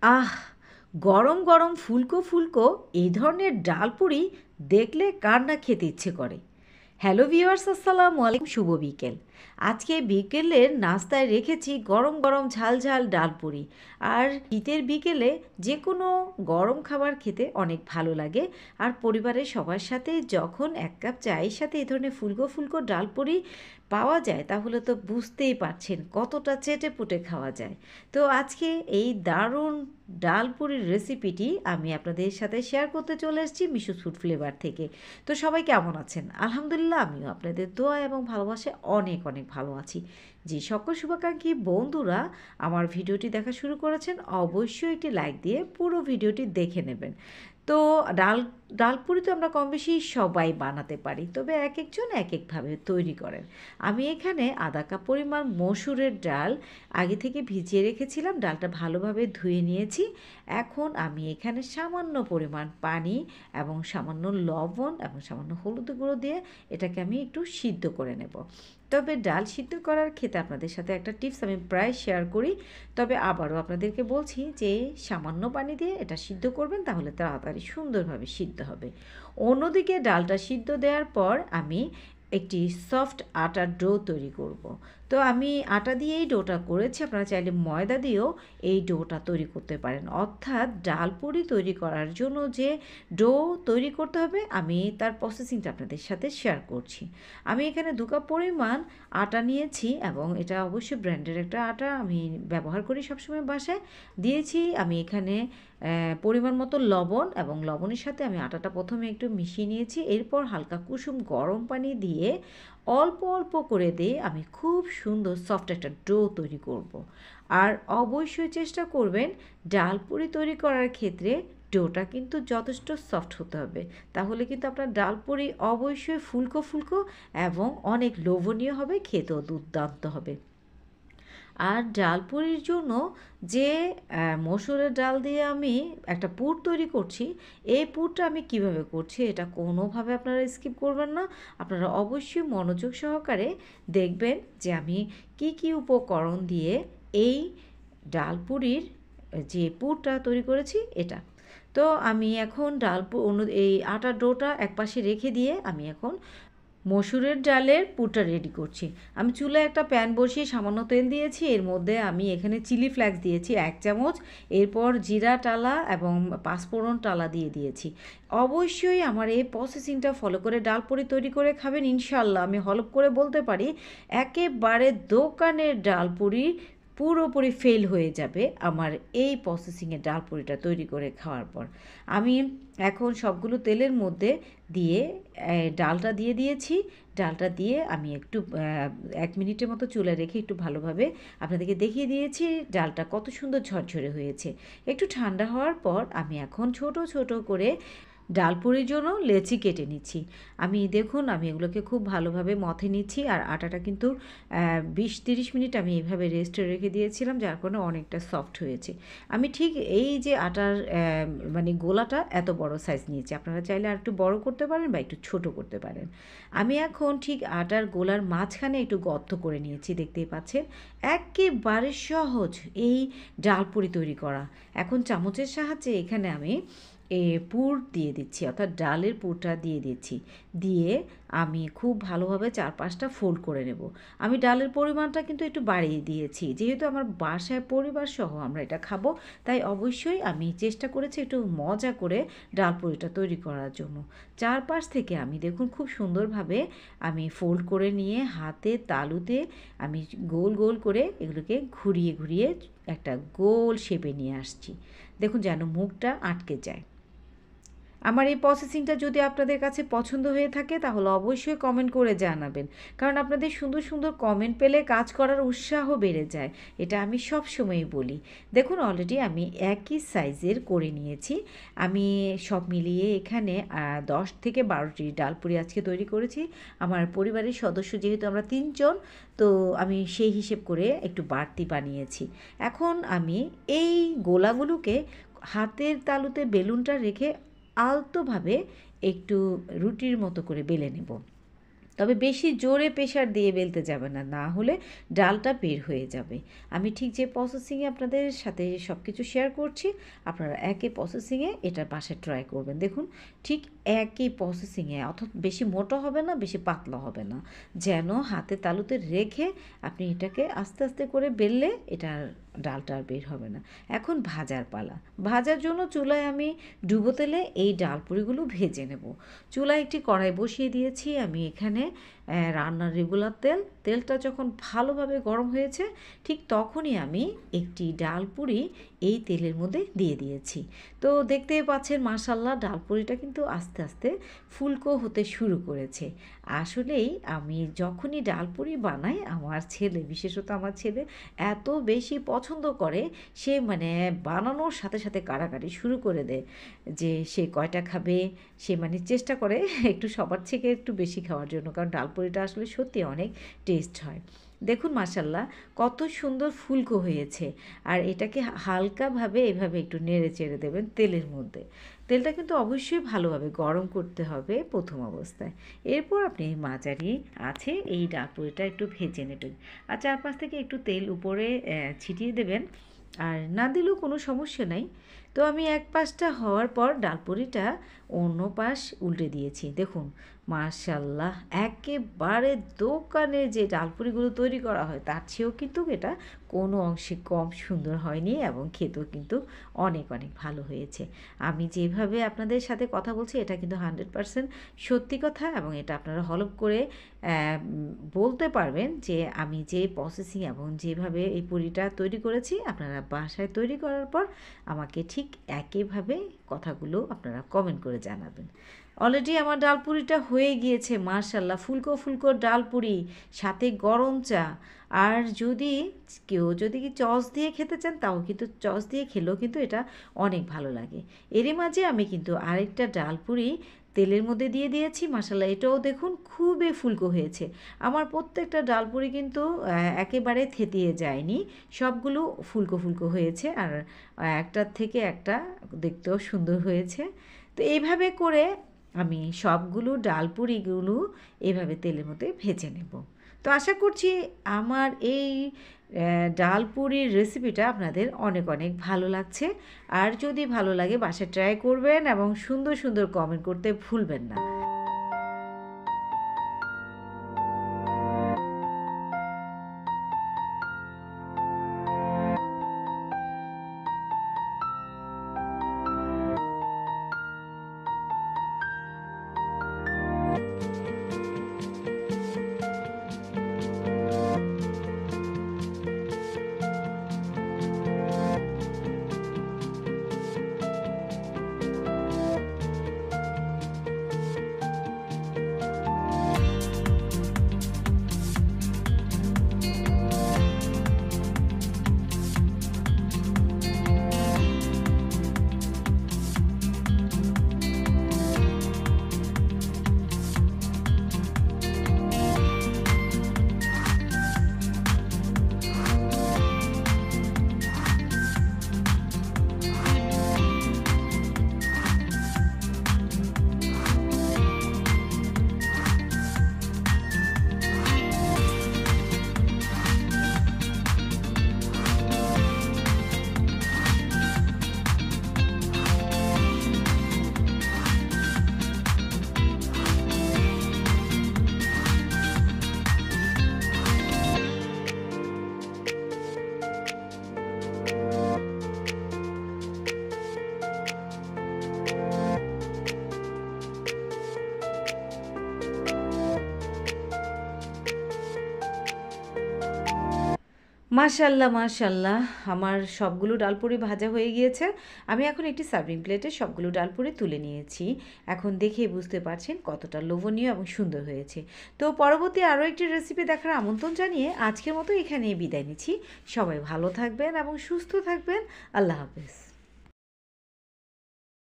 আহ! গরম গরম ফুলকো ফুলকো এই ধরনের ডাল পুরি দেখলে কার না খেতে ইচ্ছে করে। হ্যালো ভিউয়ার্স, আসসালামু আলাইকুম, শুভ বিকেল। আজকে বিকেলের নাস্তায় রেখেছি গরম গরম ঝাল ঝাল ডাল পুরি। আর শীতের বিকেলে যে কোনো গরম খাবার খেতে অনেক ভালো লাগে। আর পরিবারের সবার সাথে যখন এক কাপ চায়ের সাথে এই ধরনের ফুলকো ফুলকো ডাল পুরি পাওয়া যায়, তাহলে তো বুঝতেই পারছেন কতটা চেটেপুটে খাওয়া যায়। তো আজকে এই দারুণ ডাল পুরির রেসিপিটি আমি আপনাদের সাথে শেয়ার করতে চলে এসেছি মিশুস ফুড ফ্লেভার থেকে। তো সবাই কেমন আছেন? আলহামদুলিল্লাহ, আমিও আপনাদের দোয়া এবং ভালোবাসায় অনেক অনেক ভালো আছি। যে সকল শুভাকাঙ্ক্ষী বন্ধুরা আমার ভিডিওটি দেখা শুরু করেছেন, অবশ্যই একটি লাইক দিয়ে পুরো ভিডিওটি দেখে নেবেন। তো ডাল ডাল পুরি তো আমরা কম বেশি সবাই বানাতে পারি, তবে এক একজন এক একভাবে তৈরি করেন। আমি এখানে আধা কাপ পরিমাণ মসুরের ডাল আগে থেকে ভিজিয়ে রেখেছিলাম, ডালটা ভালোভাবে ধুয়ে নিয়েছি। এখন আমি এখানে সামান্য পরিমাণ পানি এবং সামান্য লবণ এবং সামান্য হলুদ গুঁড়ো দিয়ে এটাকে আমি একটু সিদ্ধ করে নেব। তবে ডাল সিদ্ধ করার ক্ষেত্রে আপনাদের সাথে একটা টিপস আমি প্রায় শেয়ার করি, তবে আবারও আপনাদেরকে বলছি যে সামান্য পানি দিয়ে এটা সিদ্ধ করবেন, তাহলে তাড়াতাড়ি সুন্দরভাবে সিদ্ধ হবে। অন্যদিকে ডালটা সিদ্ধ দেওয়ার পর আমি একটি সফট আটার ডো তৈরি করব। তো আমি আটা দিয়েই ডোটা করেছি, আপনারা চাইলে ময়দা দিয়েও এই ডোটা তৈরি করতে পারেন। অর্থাৎ ডাল পুরি তৈরি করার জন্য যে ডো তৈরি করতে হবে, আমি তার প্রসেসিংটা আপনাদের সাথে শেয়ার করছি। আমি এখানে 2 কাপ পরিমাণ আটা নিয়েছি এবং এটা অবশ্যই ব্র্যান্ডের একটা আটা আমি ব্যবহার করি সবসময় বাসায়। দিয়েছি আমি এখানে পরিমাণ মতো লবণ, এবং লবণের সাথে আমি আটাটা প্রথমে একটু মিশিয়ে নিয়েছি। এরপর হালকা কুসুম গরম পানি দিয়ে অল্প অল্প করে দিয়ে আমি খুব সুন্দর সফট একটা ডো তৈরি করব। আর অবশ্যই চেষ্টা করবেন ডাল পুরি তৈরি করার ক্ষেত্রে ডোটা কিন্তু যথেষ্ট সফট হতে হবে, তাহলে কিন্তু আপনার ডাল পুরি অবশ্যই ফুলকো ফুলকো এবং অনেক লোভনীয় হবে, খেতেও দুর্দান্ত হবে। আর ডাল পুরির জন্য যে মসুরের ডাল দিয়ে আমি একটা পুর তৈরি করছি, এই পুরটা আমি কিভাবে করছি এটা কোনোভাবে আপনারা স্কিপ করবেন না। আপনারা অবশ্যই মনোযোগ সহকারে দেখবেন যে আমি কি কি উপকরণ দিয়ে এই ডাল পুরির যে পুরটা তৈরি করেছি এটা। তো আমি এখন এই আটার ডোটা একপাশে রেখে দিয়ে আমি এখন মসুরের ডালের পুরটা রেডি করছি। আমি চুলায় একটা প্যান বসিয়ে সামান্য তেল দিয়েছি, এর মধ্যে আমি এখানে চিলি ফ্লেক্স দিয়েছি 1 চামচ, এরপর জিরা টালা এবং পাঁচফোড়ন টালা দিয়ে দিয়েছি। অবশ্যই আমার এই প্রসেসিংটা ফলো করে ডাল পুরি তৈরি করে খাবেন, ইনশাল্লাহ আমি হলফ করে বলতে পারি একেবারে দোকানের ডাল পুরি পুরোপুরি ফেল হয়ে যাবে আমার এই প্রসেসিংয়ে ডাল পুরিটা তৈরি করে খাওয়ার পর। আমি এখন সবগুলো তেলের মধ্যে দিয়ে ডালটা দিয়ে দিয়েছি। ডালটা দিয়ে আমি একটু 1 মিনিটের মতো চুলায় রেখে একটু ভালোভাবে আপনাদেরকে দেখিয়ে দিয়েছি ডালটা কত সুন্দর ঝরঝরে হয়েছে। একটু ঠান্ডা হওয়ার পর আমি এখন ছোট ছোট করে ডাল পুরির জন্য লেচি কেটে নিচ্ছি। দেখুন আমি এগুলোকে খুব ভালোভাবে মথে নিচ্ছি, আর আটাটা কিন্তু 20-30 মিনিট আমি এইভাবে রেস্টে রেখে দিয়েছিলাম, যার কারণে অনেকটা সফট হয়েছে। আমি ঠিক এই যে আটার মানে গোলাটা এত বড় সাইজ নিয়েছি, আপনারা চাইলে আর একটু বড় করতে পারেন বা একটু ছোট করতে পারেন। আমি এখন ঠিক আটার গোলার মাঝখানে একটু গর্ত করে নিয়েছি, দেখতেই পাচ্ছেন। একেবারে সহজ এই ডাল পুরি তৈরি করা। এখন চামচের সাহায্যে এখানে আমি পুর দিয়ে দিচ্ছি, অর্থাৎ ডালের পুরটা দিয়ে দিচ্ছি। দিয়ে আমি খুব ভালোভাবে 4-5টা ফোল্ড করে নেব। আমি ডালের পরিমাণটা কিন্তু একটু বাড়িয়ে দিয়েছি, যেহেতু আমার বাসায় পরিবার সহ আমরা এটা খাবো, তাই অবশ্যই আমি চেষ্টা করেছি একটু মজা করে ডাল পুরিটা তৈরি করার জন্য। চারপাশ থেকে আমি দেখুন খুব সুন্দরভাবে আমি ফোল্ড করে নিয়ে হাতে তালুতে আমি গোল গোল করে এগুলোকে ঘুরিয়ে ঘুরিয়ে একটা গোল শেপে নিয়ে আসছি। দেখুন যেন মুখটা আটকে যায়। আমার এই প্রসেসিংটা যদি আপনাদের কাছে পছন্দ হয়ে থাকে, তাহলে অবশ্যই কমেন্ট করে জানাবেন, কারণ আপনাদের সুন্দর সুন্দর কমেন্ট পেলে কাজ করার উৎসাহ বেড়ে যায়, এটা আমি সব সময়ই বলি। দেখুন অলরেডি আমি একই সাইজের করে নিয়েছি। আমি সব মিলিয়ে এখানে 10 থেকে 12টি ডাল পুরি আজকে তৈরি করেছি। আমার পরিবারের সদস্য যেহেতু আমরা 3 জন, তো আমি সেই হিসেব করে একটু বাড়তি বানিয়েছি। এখন আমি এই গোলাগুলোকে হাতের তালুতে বেলুনটা রেখে আলতোভাবে একটু রুটির মতো করে বেলে নেব। তবে বেশি জোরে প্রেশার দিয়ে বেলতে যাবে না, না হলে ডালটা বের হয়ে যাবে। আমি ঠিক যে প্রসেসিংয়ে আপনাদের সাথে সব কিছু শেয়ার করছি, আপনারা একই প্রসেসিংয়ে এটা বাসায় ট্রাই করবেন। দেখুন ঠিক একই প্রসেসিংয়ে, অর্থাৎ বেশি মোটা হবে না, বেশি পাতলা হবে না, যেন হাতে তালুতে রেখে আপনি এটাকে আস্তে আস্তে করে বেললে এটার ডালটা আর বের হবে না। এখন ভাজার পালা। ভাজার জন্য চুলায় আমি ডুবো তেলে এই ডালপুরিগুলো ভেজে নেব। চুলায় একটি কড়াই বসিয়ে দিয়েছি আমি এখানে রান্নার রেগুলার তেলটা যখন ভালোভাবে গরম হয়েছে ঠিক তখনই আমি একটি ডালপুরি এই তেলের মধ্যে দিয়ে দিয়েছি। তো দেখতেই পাচ্ছেন মাশাআল্লাহ ডালপুরিটা কিন্তু আস্তে আস্তে ফুলকো হতে শুরু করেছে। আসলেই আমি যখনই ডালপুরি বানাই আমার ছেলে, বিশেষত আমার ছেলে এত বেশি পছন্দ করে, সে মানে বানানোর সাথে সাথে কাড়াকাড়ি শুরু করে দেয় যে সে কয়টা খাবে। সে মানে চেষ্টা করে একটু সবার থেকে একটু বেশি খাওয়ার জন্য, কারণ ডালপুরিটা আসলে সত্যি অনেক টেস্ট হয়। দেখুন মাশাআল্লাহ কত সুন্দর ফুলকো হয়েছে। আর এটাকে হালকাভাবে এভাবে একটু নেড়ে চেড়ে দেবেন তেলের মধ্যে। তেলটা কিন্তু অবশ্যই ভালোভাবে গরম করতে হবে প্রথম অবস্থায়। এরপর আপনি মাঝারি আছে এই ডালপুরিটা একটু ভেজে নেবেন, আর চারপাশ থেকে একটু তেল উপরে ছিটিয়ে দেবেন, আর না দিলেও কোনো সমস্যা নাই। তো আমি এক পাশটা হওয়ার পর ডালপুরিটা অন্য পাশ উল্টে দিয়েছি। দেখুন মাশাআল্লাহ একেবারে দোকানে যে ডালপুরিগুলো তৈরি করা হয় তার চেয়েও কিন্তু এটা কোনো অংশে কম সুন্দর হয়নি, এবং খেতেও কিন্তু অনেক অনেক ভালো হয়েছে। আমি যেভাবে আপনাদের সাথে কথা বলছি এটা কিন্তু 100% সত্যি কথা, এবং এটা আপনারা হলফ করে বলতে পারবেন যে আমি যে প্রসেসিং এবং যেভাবে এই পুরিটা তৈরি করেছি আপনারা বাসায় তৈরি করার পর আমাকে ঠিক একইভাবে কথাগুলো আপনারা কমেন্ট করে জানাবেন। অলরেডি আমার ডালপুরিটা হয়ে গিয়েছে মাশাআল্লাহ, ফুলকো ফুলকো ডালপুরি, সাথে গরম চা। আর কেউ যদি সস দিয়ে খেতে চান তাও কিন্তু সস দিয়ে খেলেও কিন্তু এটা অনেক ভালো লাগে। এরই মাঝে আমি কিন্তু আরেকটা ডালপুরি তেলের মধ্যে দিয়ে দিয়েছি। মাশাআল্লাহ এটাও দেখুন খুবই ফুলকো হয়েছে। আমার প্রত্যেকটা ডালপুরি কিন্তু একেবারে থেতিয়ে যায়নি, সবগুলো ফুলকো ফুলকো হয়েছে, আর একটার থেকে একটা দেখতেও সুন্দর হয়েছে। তো এইভাবে করে আমি সবগুলো ডালপুরিগুলো এভাবে তেলের মধ্যে ভেজে নেব। তো আশা করছি আমার এই ডালপুরির রেসিপিটা আপনাদের অনেক অনেক ভালো লাগছে। আর যদি ভালো লাগে বাসায় ট্রাই করবেন এবং সুন্দর সুন্দর কমেন্ট করতে ভুলবেন না। মাশাআল্লাহ মাশাআল্লাহ আমার সবগুলো ডালপুরি ভাজা হয়ে গিয়েছে। আমি এখন একটি সার্ভিং প্লেটে সবগুলো ডালপুরি তুলে নিয়েছি। এখন দেখেই বুঝতে পারছেন কতটা লোভনীয় এবং সুন্দর হয়েছে। তো পরবর্তী আরও একটি রেসিপি দেখার আমন্ত্রণ জানিয়ে আজকের মতো এখানেই বিদায় নিচ্ছি। সবাই ভালো থাকবেন এবং সুস্থ থাকবেন। আল্লাহ হাফেজ।